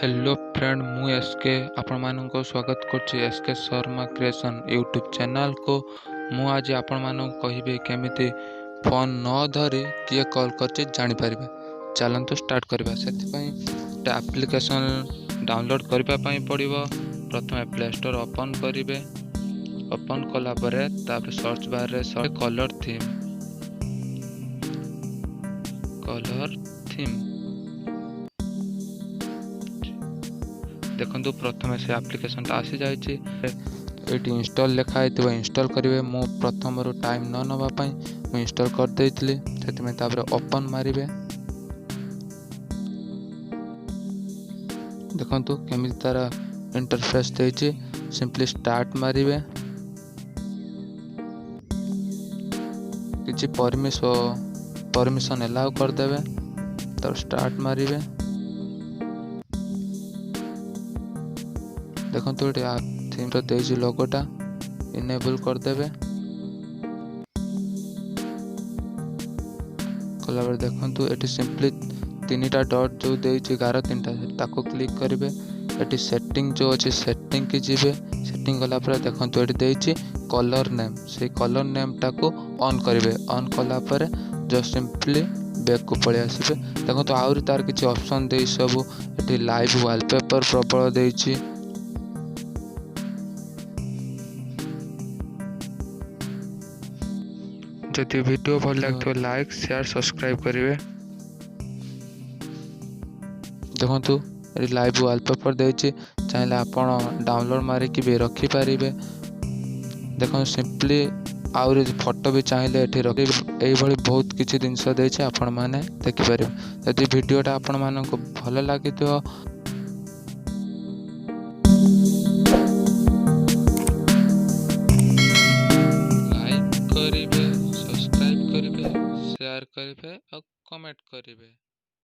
Hello friend मु SK आपण मानक स्वागत करछि S K Sharma creation YouTube channel को। मु आज आपण मानक कहिबे केमिति फोन न धरी किए कॉल करछि जानि परिबे। चलंतु स्टार्ट करबा। सेति पई टा एप्लीकेशन डाउनलोड करबा पई पड़िबो। प्रथम प्ले स्टोर ओपन करिवे। ओपन कला परे तापर सर्च बार रे सर्च कलर थीम देखो प्रथम से एप्लिकेशन आसी जाइए। ये इंस्टॉल लिखाई इंस्टॉल करेंगे। मु प्रथम टाइम न नापी मुझे इंस्टॉल कर देती से ओपन मारे। देखो केमी तार इंटरफेस देती सिंपली स्टार्ट मारे। किसी परमिशन एलाउ करदे तब स्टार्ट मारे। देखो ये थीम देजी लोगोटा इनेबल करदे कला देखो ये सिंपली 3टा डॉट जो देजी 11 ताको क्लिक करेंगे। ये सेटिंग जो अच्छे सेटिंग की जीवे। सेटिंग गला देखो ये देजी कलर नेम से कलर नेम टाको ऑन करेंगे। ऑन कला जो सिंपली बैक को पड़े आसबे। देखो तो आउरी तार किसी ऑप्शन दे सब ये लाइव वॉलपेपर प्रबल देची। जदि वीडियो भल लगे लाइक शेयर सब्सक्राइब करेंगे। देखो ये लाइव वॉलपेपर देची चाहिए आपण डाउनलोड मारिकी भी रखिपारे। देखो सिंपली आउरी फोटो भी चाहिए ये रखी यही बहुत किसी जिनस देची आपण मैंने देखिपारे। यदि वीडियोटा आपण मानक भल लगी लाइक करेंगे, सब्सक्राइब करेंगे, शेयर करेंगे और कमेंट करेंगे।